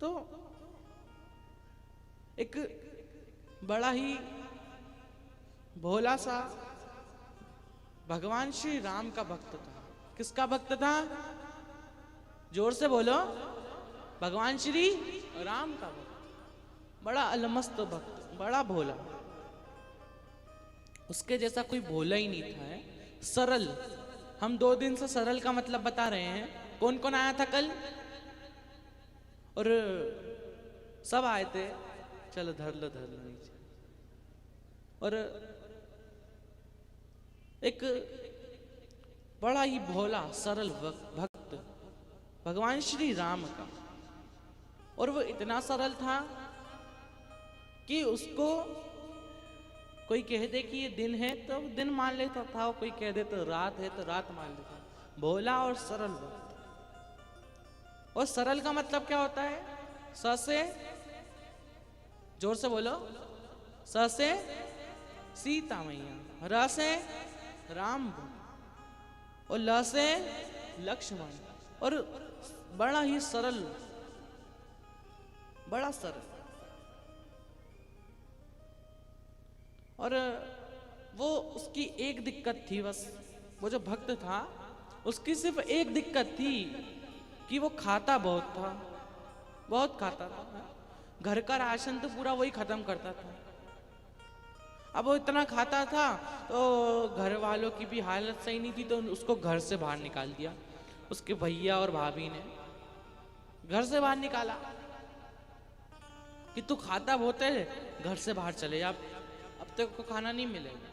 तो एक बड़ा ही भोला सा भगवान श्री राम का भक्त था। किसका भक्त था? जोर से बोलो। भगवान श्री राम का भक्त, बड़ा अलमस्त भक्त, बड़ा भोला। उसके जैसा कोई भोला ही नहीं था। है सरल। हम 2 दिन से सरल का मतलब बता रहे हैं। कौन कौन आया था कल? और सब आए थे। चलो धर लो नीचे। और एक बड़ा ही भोला सरल भक्त भगवान श्री राम का। और वो इतना सरल था कि उसको कोई कह दे कि ये दिन है तो दिन मान लेता था, कोई कह दे तो रात है तो रात मान लेता। भोला और सरल भक्त। और सरल का मतलब क्या होता है? स से, जोर से बोलो, स से सीता मैया, र से राम और ल से लक्ष्मण। और बड़ा ही सरल, बड़ा सरल। और वो उसकी एक दिक्कत थी बस। वो जो भक्त था उसकी सिर्फ एक दिक्कत थी कि वो खाता बहुत था, बहुत खाता था। घर का राशन तो पूरा वही खत्म करता था। अब वो इतना खाता था तो घर वालों की भी हालत सही नहीं थी, तो उसको घर से बाहर निकाल दिया। उसके भैया और भाभी ने घर से बाहर निकाला कि तू खाता बहुत है, घर से बाहर चले जा, अब तक को खाना नहीं मिलेगा।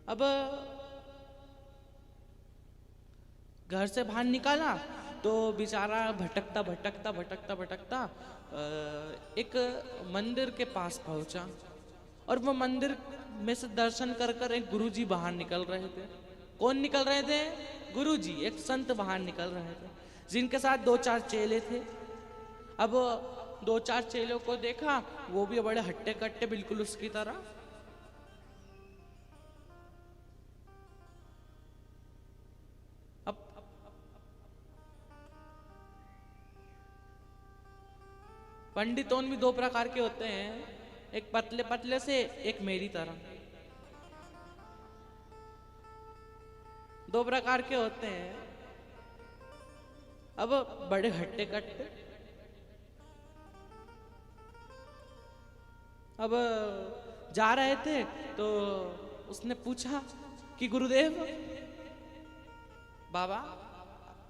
अब घर से बाहर निकाला तो बेचारा भटकता भटकता भटकता भटकता एक मंदिर के पास पहुंचा। और वो मंदिर में से दर्शन कर कर एक गुरुजी बाहर निकल रहे थे। कौन निकल रहे थे? गुरुजी, एक संत बाहर निकल रहे थे, जिनके साथ 2-4 चेले थे। अब 2-4 चेलों को देखा, वो भी बड़े हट्टे कट्टे बिल्कुल उसकी तरह। अब पंडितों भी 2 प्रकार के होते हैं, एक पतले पतले से, एक मेरी तरह। 2 प्रकार के होते हैं। अब बड़े हट्टे कट्टे। अब जा रहे थे तो उसने पूछा कि गुरुदेव, बाबा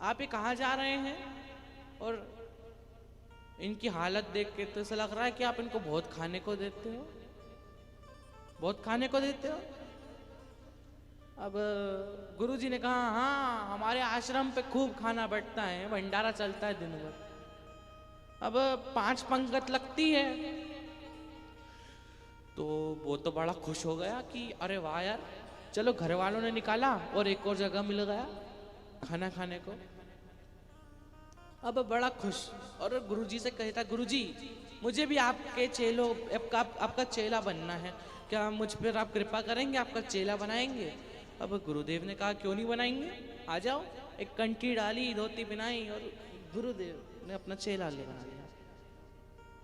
आप ये कहाँ जा रहे हैं? और इनकी हालत देख के तो ऐसा लग रहा है कि आप इनको बहुत खाने को देते हो, बहुत खाने को देते हो। अब गुरुजी ने कहा, हाँ हमारे आश्रम पे खूब खाना बढ़ता है, भंडारा चलता है दिन भर। अब 5 पंगत लगती है। तो वो तो बड़ा खुश हो गया कि अरे वाह यार, चलो घर वालों ने निकाला और एक और जगह मिल गया खाना खाने को। अब बड़ा खुश और गुरुजी से कहता, गुरुजी मुझे भी आपके चेलों आपका चेला बनना है, क्या मुझ पर आप कृपा करेंगे, आपका चेला बनाएंगे? अब गुरुदेव ने कहा, क्यों नहीं बनाएंगे, आ जाओ। एक कंठी डाली, धोती पहनाई और गुरुदेव ने अपना चेला ले बना लिया।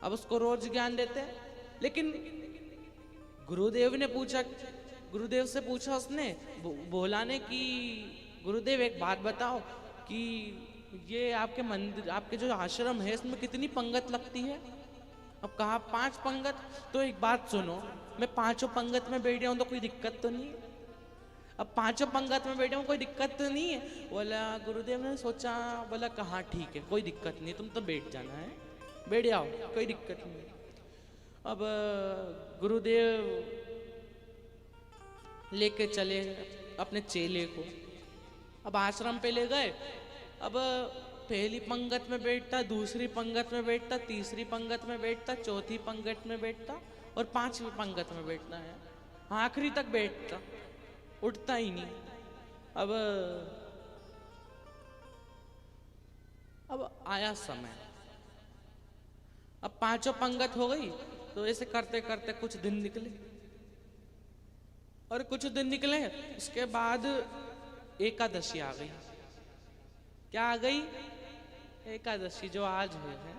अब उसको रोज ज्ञान देते। लेकिन गुरुदेव से पूछा उसने, भोला ने, कि गुरुदेव एक बात बताओ कि ये आपके मंदिर, आपके जो आश्रम है, इसमें कितनी पंगत लगती है? अब कहा 5 पंगत। तो एक बात सुनो, मैं 5 पंगत में बैठ जाऊं तो कोई दिक्कत तो नहीं है? अब 5 पंगत में बैठे हूं, कोई दिक्कत तो नहीं है? बोला, गुरुदेव ने सोचा, बोला कहा ठीक है, कोई दिक्कत नहीं, तुम तो बैठ जाना है, बैठ जाओ, कोई दिक्कत नहीं। अब गुरुदेव लेके चले अपने चेले को। अब आश्रम पे ले गए। अब पहली पंगत में बैठता, दूसरी पंगत में बैठता, तीसरी पंगत में बैठता, चौथी पंगत में बैठता और 5वीं पंगत में बैठता है। आखिरी तक बैठता, उठता ही नहीं। अब आया समय, अब 5 पंगत हो गई। तो ऐसे करते करते कुछ दिन निकले, और कुछ दिन निकले उसके बाद एकादशी आ गई। क्या आ गई? एकादशी जो आज है,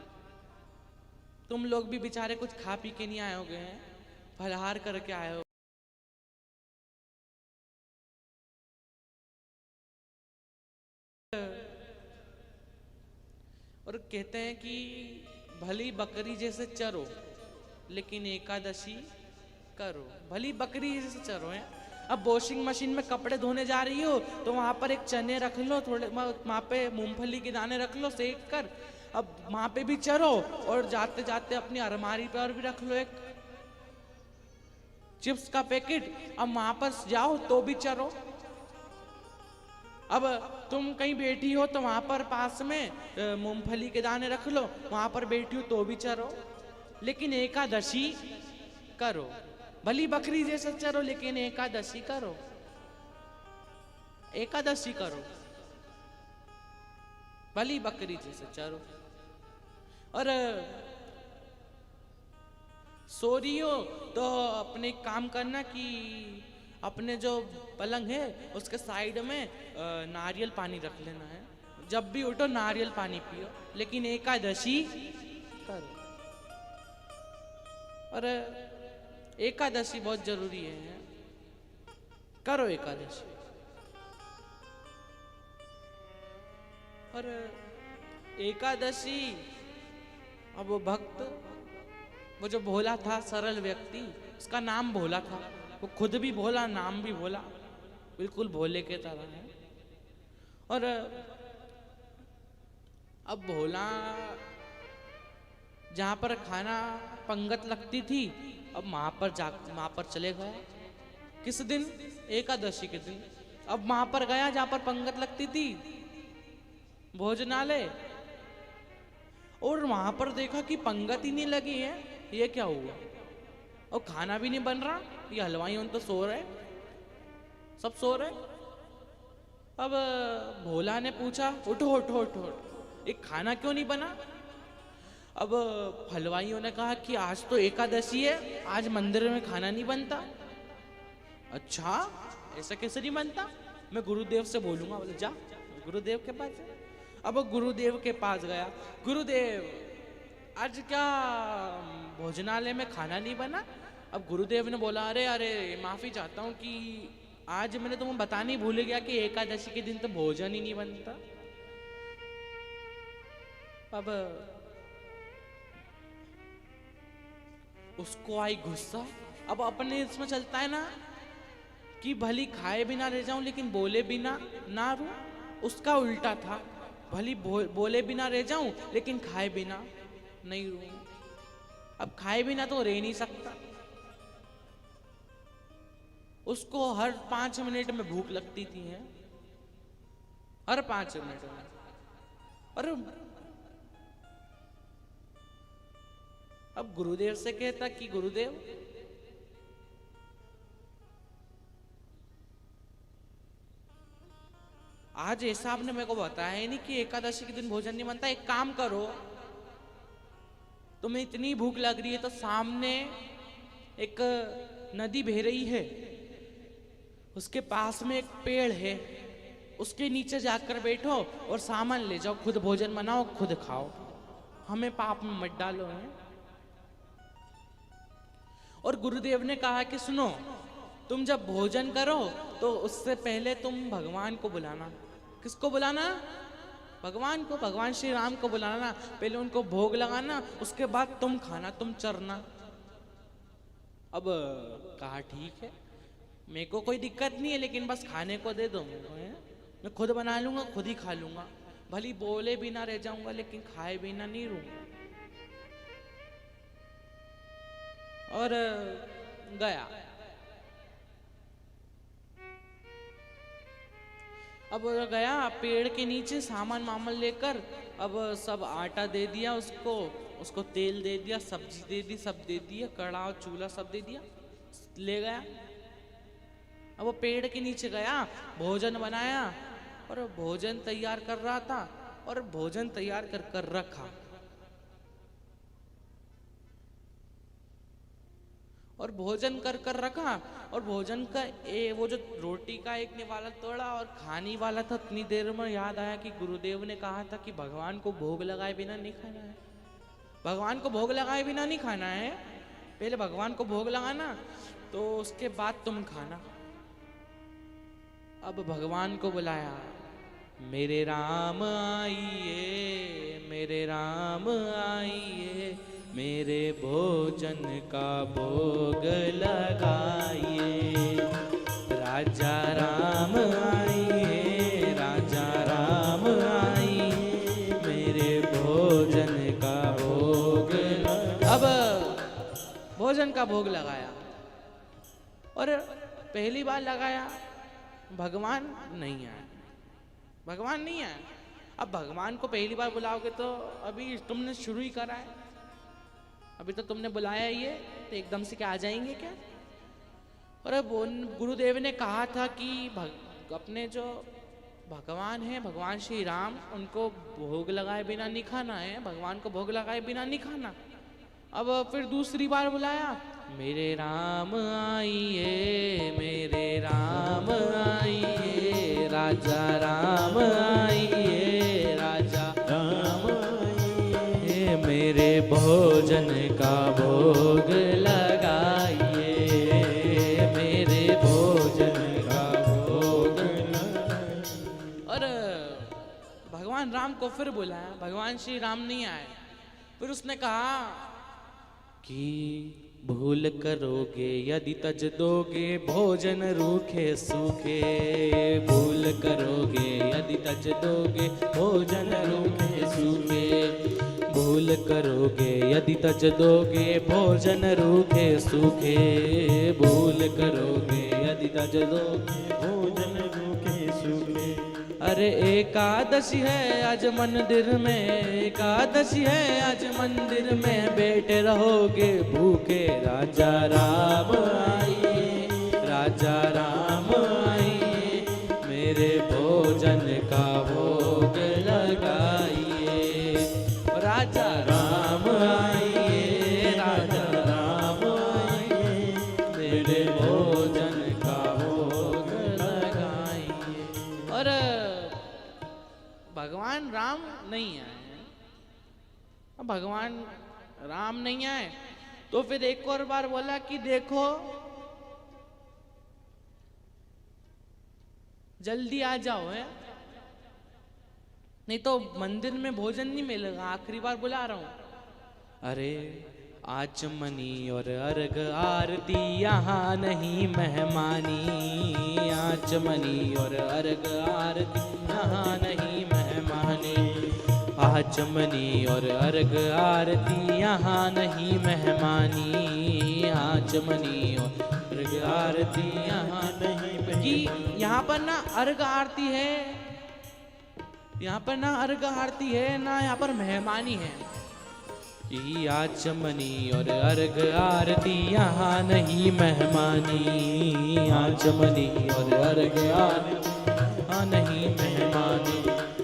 तुम लोग भी बेचारे कुछ खा पी के नहीं आए होगे हैं, फलाहार करके आए हो। और कहते हैं कि भली बकरी जैसे चरो लेकिन एकादशी करो। भली बकरी जैसे चरो है। अब वॉशिंग मशीन में कपड़े धोने जा रही हो तो वहां पर एक चने रख लो, थोड़े वहां पे मूंगफली के दाने रख लो सेक कर, अब वहां पे भी चरो और जाते जाते अपनी अलमारी पर भी रख लो एक चिप्स का पैकेट, अब वहां पर जाओ तो भी चरो। अब तुम कहीं बैठी हो तो वहां पर पास में मूंगफली के दाने रख लो, वहां पर बैठी हो तो भी चरो, लेकिन एकादशी करो। भली बकरी जैसे चरो लेकिन एकादशी करो, एकादशी करो, भली बकरी जैसे चरो। और सो रही हो तो अपने काम करना कि अपने जो पलंग है उसके साइड में नारियल पानी रख लेना है, जब भी उठो नारियल पानी पियो, लेकिन एकादशी करो। और एकादशी बहुत जरूरी है, करो एकादशी। और एकादशी, अब वो भक्त, वो जो भोला था सरल व्यक्ति, उसका नाम भोला था, वो खुद भी भोला नाम भी भोला, बिल्कुल भोले के तरह है। और अब भोला जहां पर खाना पंगत लगती थी, अब वहां पर चले गया। किस दिन? एकादशी के दिन। अब वहां पर गया जहां पर पंगत लगती थी, भोजनालय, और वहां पर देखा कि पंगत ही नहीं लगी है। ये क्या हुआ? और खाना भी नहीं बन रहा, ये हलवाई उन तो सो रहे, सब सो रहे। अब भोला ने पूछा, उठो उठो उठो, एक खाना क्यों नहीं बना? अब हलवाइयों ने कहा कि आज तो एकादशी है, आज मंदिर में खाना नहीं बनता। अच्छा, ऐसा कैसे नहीं बनता? मैं गुरुदेव से बोलूंगा। बोले जा गुरुदेव के पास। अब गुरुदेव के पास गया, गुरुदेव आज क्या भोजनालय में खाना नहीं बना? अब गुरुदेव ने बोला, अरे अरे माफी चाहता हूँ कि आज मैंने तुम्हें बताने ही भूल गया कि एकादशी के दिन तो भोजन ही नहीं बनता। अब उसको आई गुस्सा। अब अपने इसमें चलता है ना कि भली खाए बिना रह जाऊं लेकिन बोले बिना ना रहूं, उसका उल्टा था, भली बोले बिना रह जाऊं लेकिन खाए बिना नहीं रहूं। अब खाए बिना तो रह नहीं सकता, उसको हर 5 मिनट में भूख लगती थी है, हर 5 मिनट में। और अब गुरुदेव से कहता कि गुरुदेव आज ऐसा आपने मेरे को बताया ही नहीं कि एकादशी के दिन भोजन नहीं बनता। एक काम करो, तुम्हें इतनी भूख लग रही है तो सामने एक नदी बह रही है, उसके पास में एक पेड़ है, उसके नीचे जाकर बैठो और सामान ले जाओ, खुद भोजन बनाओ, खुद खाओ, हमें पाप में मत डालो है। और गुरुदेव ने कहा कि सुनो, तुम जब भोजन करो तो उससे पहले तुम भगवान को बुलाना। किसको बुलाना? भगवान को, भगवान श्री राम को बुलाना, पहले उनको भोग लगाना, उसके बाद तुम खाना, तुम चरना। अब कहा ठीक है, मेरे को कोई दिक्कत नहीं है, लेकिन बस खाने को दे दो मेरे को, मैं खुद बना लूंगा, खुद ही खा लूंगा, भली बोले बिना रह जाऊंगा लेकिन खाए बिना नहीं रहूंगा। और गया। अब गया पेड़ के नीचे सामान मामल लेकर, अब सब आटा दे दिया उसको, उसको तेल दे दिया, सब्जी दे दी, सब दे दिया, कढ़ा चूल्हा सब दे दिया, ले गया। अब वो पेड़ के नीचे गया, भोजन बनाया और भोजन तैयार कर रहा था, और भोजन तैयार कर कर रखा, और भोजन कर कर रखा, और भोजन का वो जो रोटी का एक निवाला तोड़ा और खाने वाला था, इतनी देर में याद आया कि गुरुदेव ने कहा था कि भगवान को भोग लगाए बिना नहीं खाना है, भगवान को भोग लगाए बिना नहीं खाना है, पहले भगवान को भोग लगाना तो उसके बाद तुम खाना। अब भगवान को बुलाया, मेरे राम आइए, मेरे राम आइए, मेरे भोजन का भोग लगाइए। राजा राम आइए, राजा राम आइए, मेरे भोजन का भोग। अब भोजन का भोग लगाया और पहली बार लगाया, भगवान नहीं आया, भगवान नहीं आया। अब भगवान को पहली बार बुलाओगे तो अभी तुमने शुरू ही करा है, अभी तो तुमने बुलाया ही है, तो एकदम से क्या आ जाएंगे क्या? और अब गुरुदेव ने कहा था कि अपने जो भगवान है, भगवान श्री राम, उनको भोग लगाए बिना नहीं खाना है, भगवान को भोग लगाए बिना नहीं खाना। अब फिर दूसरी बार बुलाया, मेरे राम आइए, मेरे राम आइए, राजा राम आइए, राजा राम आइए, मेरे भोजन का भोग लगाइए, मेरे भोजन का भोग लगाइए। और भगवान राम को फिर बुलाया, भगवान श्री राम नहीं आए। फिर उसने कहा कि भूल करोगे यदि तज दोगे भोजन रूखे सूखे, भूल करोगे यदि तज दोगे भोजन रूखे सूखे, भूल करोगे यदि तज दोगे भोजन रूखे सूखे, भूल करोगे यदि तज दोगे भोजन रूखे सूखे। अरे एकादशी है आज मंदिर में, एकादशी है आज मंदिर में, बैठे रहोगे भूखे। राजा राम आइए, राजा राम आइए, मेरे भोजन का भोग लगाइए। राजा राम आइए, राजा राम आइए, मेरे भोजन का भोग लगाइए। और भगवान राम नहीं आए, अब भगवान राम नहीं आए तो फिर एक और बार बोला कि देखो जल्दी आ जाओ है, नहीं तो मंदिर में भोजन नहीं मिलेगा, आखिरी बार बुला रहा हूं। अरे आचमनी और अर्घ आरती यहाँ नहीं मेहमानी, आचमनी और अर्घ आरती यहाँ नहीं मेहमानी, आचमनी और अर्घ आरती यहाँ नहीं मेहमानी, आचमनी और अर्घ आरती यहाँ नहीं। कि यहाँ पर ना अर्घ आरती है, यहाँ पर ना अर्घ आरती है ना यहाँ पर मेहमानी है। कि आचमनी और अर्घ आरती यहाँ नहीं मेहमानी, आचमनी और अर्घ आरती यहाँ नहीं मेहमानी।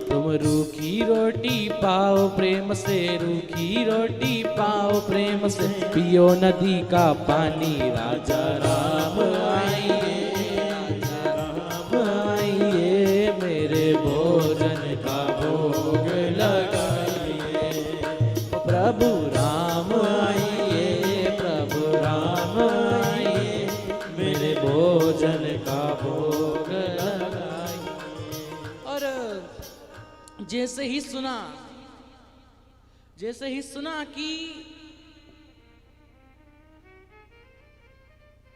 तुम रूखी रोटी पाओ प्रेम से, रूखी रोटी पाओ प्रेम से, पियो नदी का पानी। राजा राम आइए, राजा राम आइए, मेरे भोजन का भोग लगाइए। प्रभु राम आइए, प्रभु राम आइए, मेरे भोजन का भोग लगाइए। और जैसे ही सुना कि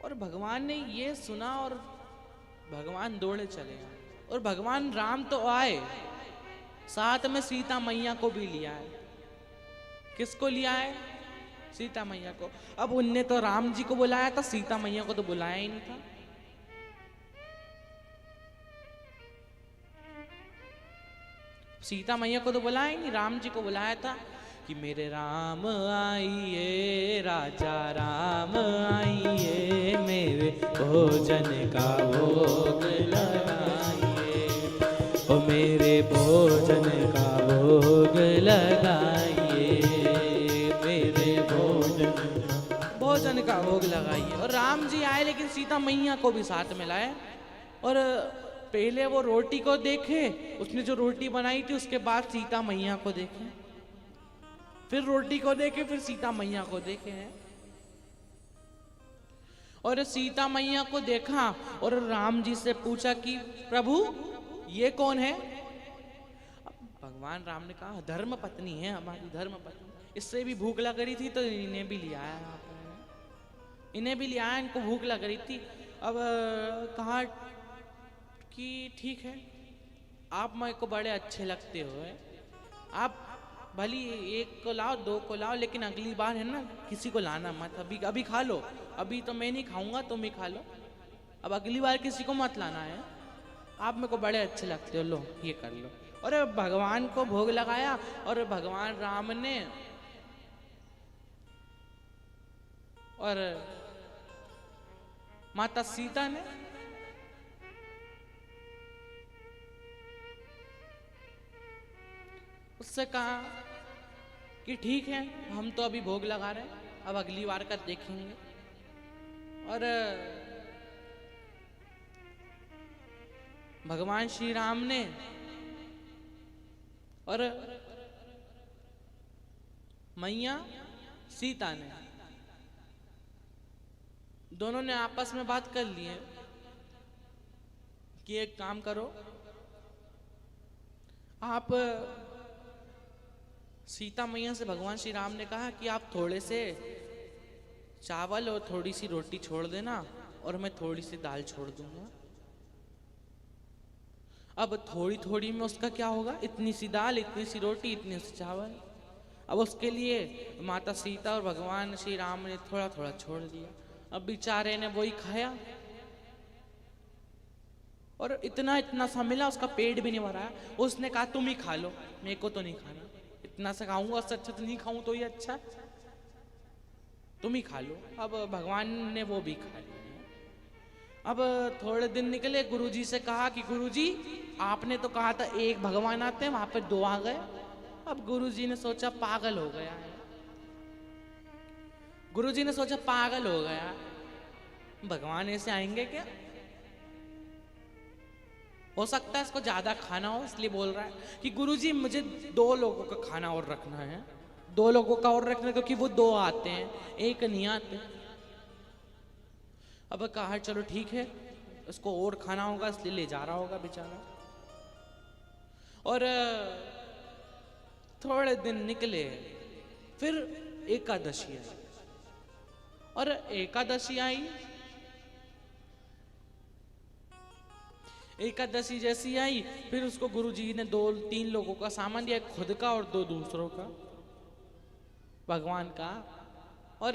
और भगवान ने ये सुना और भगवान दौड़े चले आए। और भगवान राम तो आए, साथ में सीता मैया को भी लिया है। किसको लिया है? सीता मैया को। अब उनने तो राम जी को बुलाया था, सीता मैया को तो बुलाया ही नहीं था। सीता मैया को तो बुलाया ही नहीं, राम जी को बुलाया था कि मेरे राम आइए, राजा राम आइए, मेरे भोजन का भोग लगाइए, ओ मेरे भोजन का भोग लगाइए, मेरे भोजन का भोग लगाइए। लगाइए। और राम जी आए लेकिन सीता मैया को भी साथ में लाए। और पहले वो रोटी को देखे, उसने जो रोटी बनाई थी, उसके बाद सीता मैया को देखे, फिर रोटी को देखे, फिर सीता मैया को देखे हैं। और सीता मैया को देखा और राम जी से पूछा कि प्रभु ये कौन है? भगवान राम ने कहा धर्म पत्नी है हमारी, धर्म पत्नी। इससे भी भूख लग रही थी तो इन्हें भी ले आया यहाँ पर, इन्हें भी ले आया, इनको भूख लग रही थी। अब कहा कि ठीक है, आप मेरे को बड़े अच्छे लगते हो, आप भली एक को लाओ, दो को लाओ, लेकिन अगली बार है ना किसी को लाना मत, अभी खा लो, अभी तो मैं नहीं खाऊंगा, तुम ही खा लो, अब अगली बार किसी को मत लाना है, आप मेरे को बड़े अच्छे लगते हो, लो ये कर लो। और भगवान को भोग लगाया और भगवान राम ने और माता सीता ने उससे कहा कि ठीक है, हम तो अभी भोग लगा रहे हैं, अब अगली बार का देखेंगे। और भगवान श्री राम ने और मैया सीता ने दोनों ने आपस में बात कर ली है कि एक काम करो, आप सीता मैया से भगवान श्री राम ने कहा कि आप थोड़े से चावल और थोड़ी सी रोटी छोड़ देना और मैं थोड़ी सी दाल छोड़ दूंगा। अब थोड़ी थोड़ी में उसका क्या होगा, इतनी सी दाल, इतनी सी रोटी, इतने से चावल। अब उसके लिए माता सीता और भगवान श्री राम ने थोड़ा थोड़ा छोड़ दिया। अब बेचारे ने वही खाया और इतना इतना सा मिला, उसका पेट भी नहीं भरा। उसने कहा तुम ही खा लो, मेरे को तो नहीं खाना, इतना सा खाऊंगा, उससे अच्छा तो नहीं खाऊं तो ही अच्छा, तुम ही खा लो। अब भगवान ने वो भी खा लिया। अब थोड़े दिन निकले, गुरुजी से कहा कि गुरुजी आपने तो कहा था एक भगवान आते हैं, वहां पे दो आ गए। अब गुरुजी ने सोचा पागल हो गया है, गुरुजी ने सोचा पागल हो गया, भगवान ऐसे आएंगे क्या? हो सकता है इसको ज्यादा खाना हो, इसलिए बोल रहा है कि गुरुजी मुझे 2 लोगों का खाना और रखना है, 2 लोगों का और रखना, क्योंकि वो 2 आते हैं, एक नहीं आते। अब कहा चलो ठीक है, इसको और खाना होगा, इसलिए ले जा रहा होगा बेचारा। और थोड़े दिन निकले, फिर एकादशी आई। और एकादशी आई, एकादशी जैसी आई, फिर उसको गुरुजी ने 2-3 लोगों का सामान दिया, खुद का और 2 दूसरों का, भगवान का, और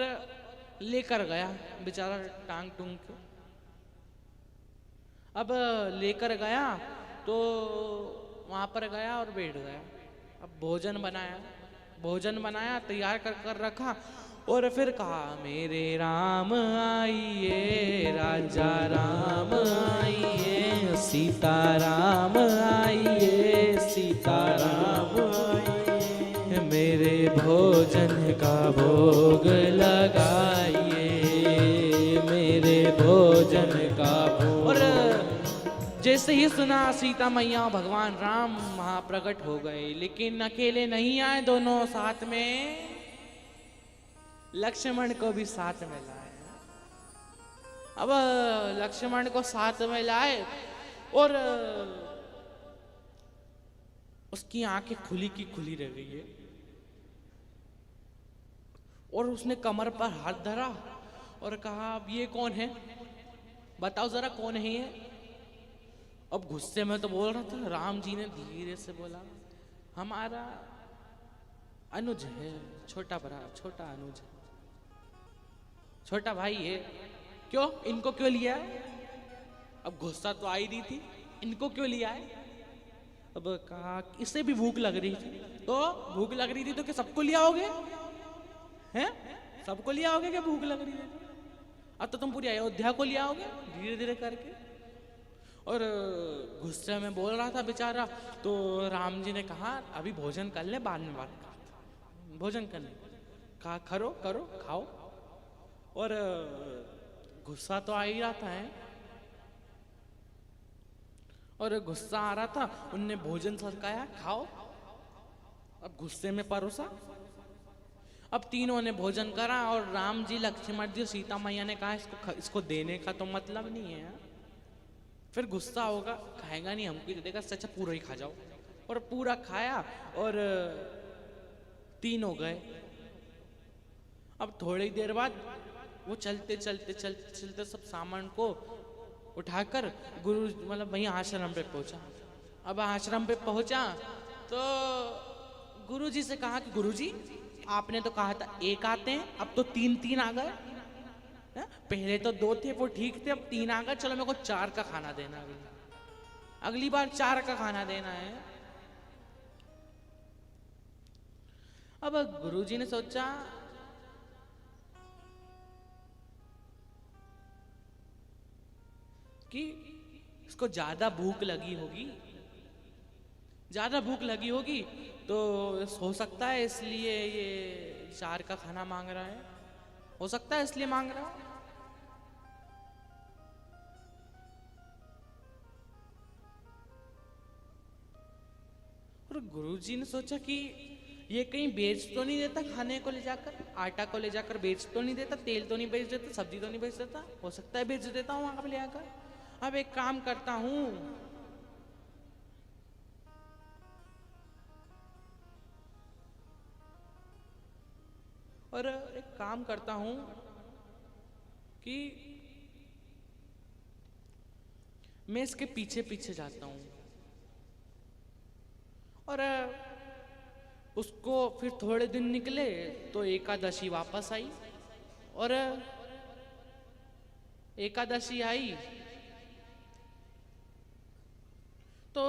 लेकर गया बेचारा टांग टूंग के। अब लेकर गया तो वहां पर गया और बैठ गया। अब भोजन बनाया, तैयार कर कर रखा, और फिर कहा मेरे राम आइए, राजा राम आइए, सीता राम आइए, सीता राम आइए, मेरे भोजन का भोग लगाइए, मेरे भोजन का भोग। और जैसे ही सुना, सीता मैया भगवान राम वहां प्रकट हो गए, लेकिन अकेले नहीं आए, दोनों साथ में लक्ष्मण को भी साथ में लाए। अब लक्ष्मण को साथ में लाए और उसकी आंखें खुली की खुली रह गई है, और उसने कमर पर हाथ धरा और कहा अब ये कौन है, बताओ जरा कौन है ये। अब गुस्से में तो बोल रहा था, राम जी ने धीरे से बोला हमारा अनुज है, छोटा अनुज है, छोटा भाई है। क्यों, इनको क्यों लिया है? अब गुस्सा तो आई रही थी, इनको क्यों लिया है? अब कहा इसे भी भूख लग रही थी, तो भूख लग रही थी तो क्या सबको लिया होगे? हैं, सबको लिया होगे क्या भूख लग रही है? अब तो तुम पूरी अयोध्या को लिया होगे धीरे धीरे करके। और गुस्से में बोल रहा था बेचारा, तो राम जी ने कहा अभी भोजन कर ले, बाद में बात करते, भोजन करने। कहा करो खाओ। और गुस्सा तो आ ही रहा था है, और गुस्सा आ रहा था। उनने भोजन सरकाया, खाओ। अब गुस्से में परोसा। अब तीनों ने भोजन करा और राम जी, लक्ष्मण जी, सीता मैया ने कहा इसको देने का तो मतलब नहीं है, फिर गुस्सा होगा, खाएगा नहीं, हमको दे देगा, अच्छा पूरा ही खा जाओ। और पूरा खाया और 3 हो गए। अब थोड़ी देर बाद वो चलते चलते चलते चलते सब सामान को उठाकर गुरु मतलब वहीं आश्रम पे पहुंचा। अब आश्रम पे पहुंचा तो गुरु जी से कहा कि गुरु जी, आपने तो कहा था 1 आते हैं, अब तो 3 आ गए। पहले तो 2 थे, वो ठीक थे, अब 3 आ गए, चलो मेरे को 4 का खाना देना, अगली बार 4 का खाना देना है। अब गुरुजी ने सोचा कि इसको ज्यादा भूख लगी होगी, तो हो सकता है इसलिए ये 4 का खाना मांग रहा है, हो सकता है इसलिए मांग रहा है। और गुरुजी ने सोचा कि ये कहीं बेच तो नहीं देता, खाने को ले जाकर, आटा को ले जाकर बेच तो नहीं देता, तेल तो नहीं बेच देता, सब्जी तो नहीं बेच देता, हो सकता है बेच देता हूं वहां पर ले आकर। अब एक काम करता हूं, कि मैं इसके पीछे पीछे जाता हूं और उसको फिर थोड़े दिन निकले तो एकादशी वापस आई, और एकादशी आई तो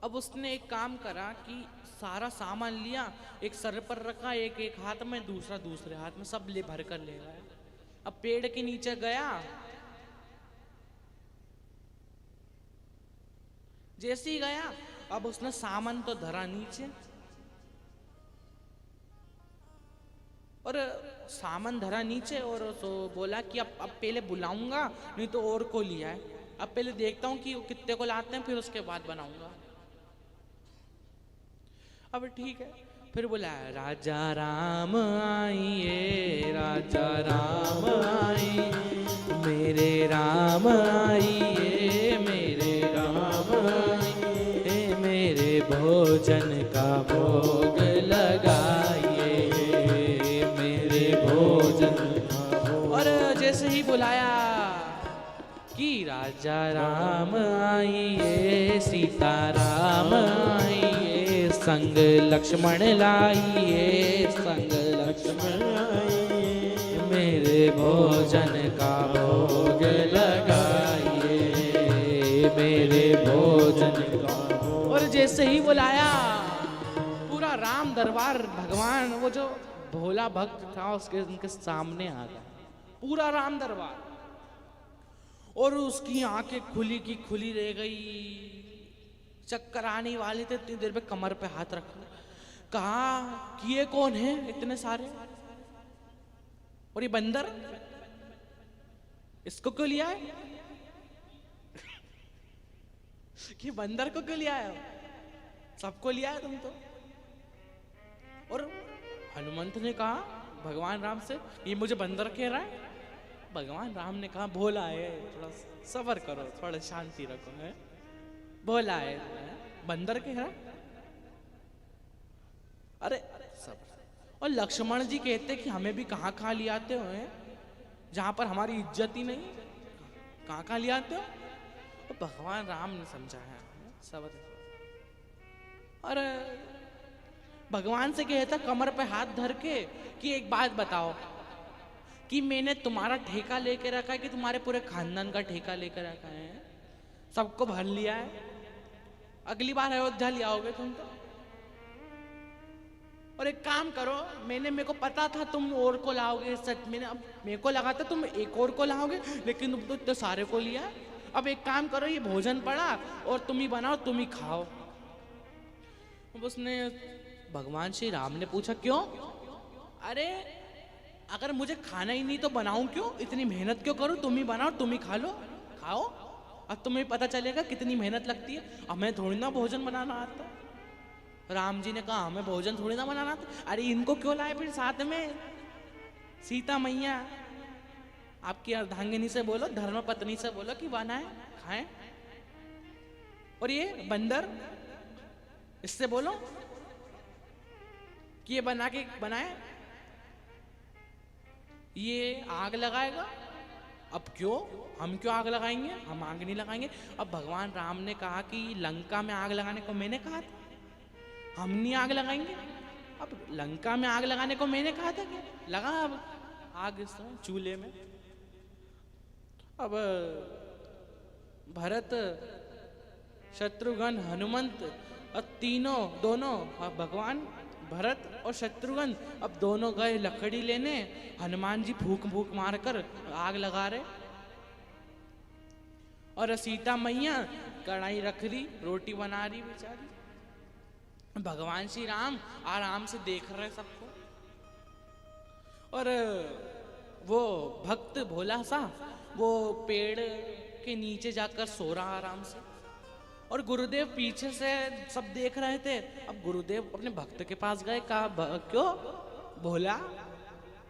अब उसने एक काम करा कि सारा सामान लिया, एक सर पर रखा, एक हाथ में, दूसरा दूसरे हाथ में, सब ले भर कर ले गया। अब पेड़ के नीचे गया, जैसे ही गया अब उसने सामान तो धरा नीचे, और सामान धरा नीचे, और तो बोला कि अब पहले बुलाऊंगा, नहीं तो और को लिया है, अब पहले देखता हूं कि कितने को लाते हैं, फिर उसके बाद बनाऊंगा। अब ठीक है, फिर बुलाया, राजा राम आइए, राजा राम आइए, मेरे राम आइए, मेरे राम आइए, मेरे भोजन का भोग लगाइए, मेरे भोजन का भोग। और जैसे ही बुलाया कि राजा राम आइए, सीता राम आइए, संग लक्ष्मण लाइए, संग लक्ष्मण लाइए, मेरे भोजन का भोग लगाइए, मेरे भोजन का भोग। और जैसे ही बुलाया पूरा राम दरबार, भगवान वो जो भोला भक्त था उसके उनके सामने आ गया, पूरा राम दरबार, और उसकी आंखें खुली की खुली रह गई, चक्कर आने वाले थे। इतनी देर में कमर पे हाथ रखा, कहा कि ये कौन है इतने सारे, और ये बंदर, इसको क्यों लिया है? कि बंदर को क्यों लिया है? सबको लिया है तुम तो। और हनुमंत ने कहा भगवान राम से, ये मुझे बंदर कह रहा है? भगवान राम ने कहा भोला है, थोड़ा सब्र करो, थोड़ा शांति रखो, है भोला है, बंदर कह रहा है? अरे सब्र। और लक्ष्मण जी कहते कि हमें भी कहाँ कहाँ ले आते हो, जहां पर हमारी इज्जत ही नहीं, कहाँ कहाँ ले आते हो? तो भगवान राम ने समझाया सब्र। और भगवान से कहता कमर पे हाथ धर के कि एक बात बताओ, कि मैंने तुम्हारा ठेका लेके रखा है कि तुम्हारे पूरे खानदान का ठेका लेकर रखा है? सबको भर लिया है, अगली बार अयोध्या ले आओगे तुम तो। और एक काम करो, मेरे को पता था तुम और को लाओगे, सच में अब मेरे को लगा था तुम एक और को लाओगे, लेकिन तुम तो इतने सारे को लिया। अब एक काम करो, ये भोजन पड़ा और तुम ही बनाओ, तुम ही खाओ। उसने भगवान श्री राम ने पूछा क्यों? अरे अगर मुझे खाना ही नहीं तो बनाऊं क्यों, इतनी मेहनत क्यों करूं, तुम ही बनाओ तुम ही खा लो, खाओ, अब तुम्हें पता चलेगा कितनी मेहनत लगती है। हमें थोड़ी ना भोजन बनाना आता। राम जी ने कहा हमें भोजन थोड़ी ना बनाना आता। अरे इनको क्यों लाए फिर साथ में? सीता मैया, आपकी अर्धांगिनी से बोलो, धर्म पत्नी से बोलो कि बनाए खाएं। और ये बंदर, इससे बोलो कि ये बना के बनाए। ये आग लगाएगा। अब क्यों, हम क्यों आग लगाएंगे, हम आग नहीं लगाएंगे। अब भगवान राम ने कहा कि लंका में आग लगाने को मैंने कहा था, हम नहीं आग लगाएंगे। अब लंका में आग लगाने को मैंने कहा था, क्या लगा अब आग इस चूल्हे में। अब भरत, शत्रुघ्न, हनुमंत और तीनों दोनों भगवान भरत और शत्रुघ्न अब दोनों गए लकड़ी लेने। हनुमान जी फूंक फूंक मारकर आग लगा रहे और सीता मैया कढ़ाई रख रही, रोटी बना रही बेचारी। भगवान श्री राम आराम से देख रहे सबको। और वो भक्त भोला सा वो पेड़ के नीचे जाकर सो रहा आराम से। और गुरुदेव पीछे से सब देख रहे थे। अब गुरुदेव अपने भक्त के पास गए, कहा क्यों भोला,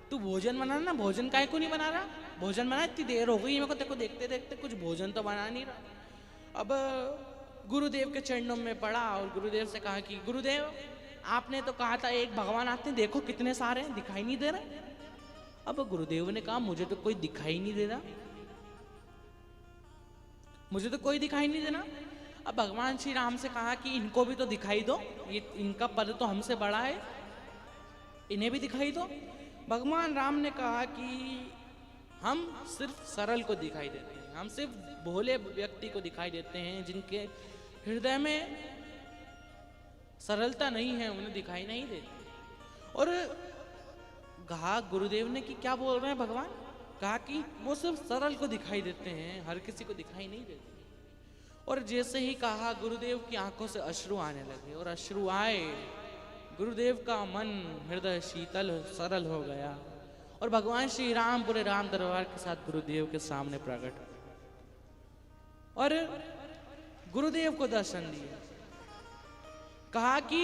तू भोजन बना ना, भोजन काहे को नहीं बना रहा, भोजन बना, इतनी देर हो गई मेरे को तेरे को देखते देखते, कुछ भोजन तो बना नहीं रहा। अब गुरुदेव के चरणों में पड़ा और गुरुदेव से कहा कि गुरुदेव आपने तो कहा था एक भगवान आते हैं, देखो कितने सारे हैं, दिखाई नहीं दे रहे। अब गुरुदेव ने कहा मुझे तो कोई दिखाई नहीं दे रहा, मुझे तो कोई दिखाई नहीं देना। अब भगवान श्री राम से कहा कि इनको भी तो दिखाई दो, ये इनका पद तो हमसे बड़ा है, इन्हें भी दिखाई दो। भगवान राम ने कहा कि हम सिर्फ सरल को दिखाई देते हैं, हम सिर्फ भोले व्यक्ति को दिखाई देते हैं, जिनके हृदय में सरलता नहीं है उन्हें दिखाई नहीं देती। और कहा गुरुदेव ने कि क्या बोल रहे हैं भगवान, कहा कि वो सिर्फ सरल को दिखाई देते हैं, हर किसी को दिखाई नहीं देते। और जैसे ही कहा गुरुदेव की आंखों से अश्रु आने लगे और अश्रु आए, गुरुदेव का मन हृदय शीतल सरल हो गया और भगवान श्री राम पूरे राम दरबार के साथ गुरुदेव के सामने प्रकट और गुरुदेव को दर्शन दिए। कहा कि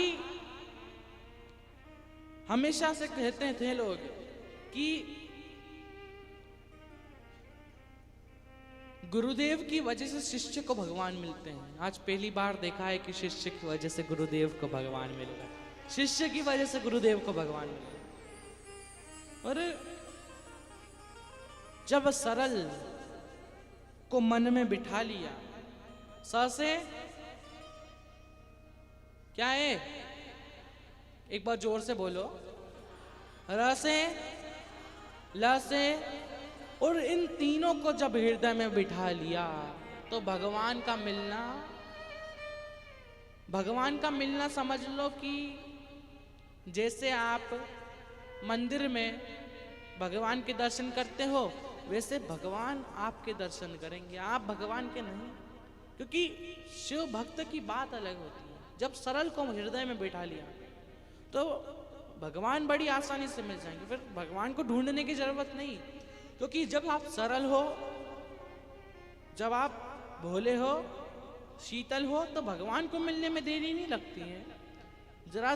हमेशा से कहते थे लोग कि गुरुदेव की वजह से शिष्य को भगवान मिलते हैं। आज पहली बार देखा है कि शिष्य की वजह से गुरुदेव को भगवान मिल रहा है, शिष्य की वजह से गुरुदेव को भगवान मिल रहा है। और जब सरल को मन में बिठा लिया, स से क्या है, एक बार जोर से बोलो, र से, ल से, और इन तीनों को जब हृदय में बिठा लिया तो भगवान का मिलना समझ लो कि जैसे आप मंदिर में भगवान के दर्शन करते हो वैसे भगवान आपके दर्शन करेंगे, आप भगवान के नहीं। क्योंकि शिव भक्त की बात अलग होती है। जब सरल को हृदय में बिठा लिया तो भगवान बड़ी आसानी से मिल जाएंगे, फिर भगवान को ढूंढने की जरूरत नहीं। क्योंकि जब आप सरल हो, जब आप भोले हो, शीतल हो, तो भगवान को मिलने में देरी नहीं लगती है। जरा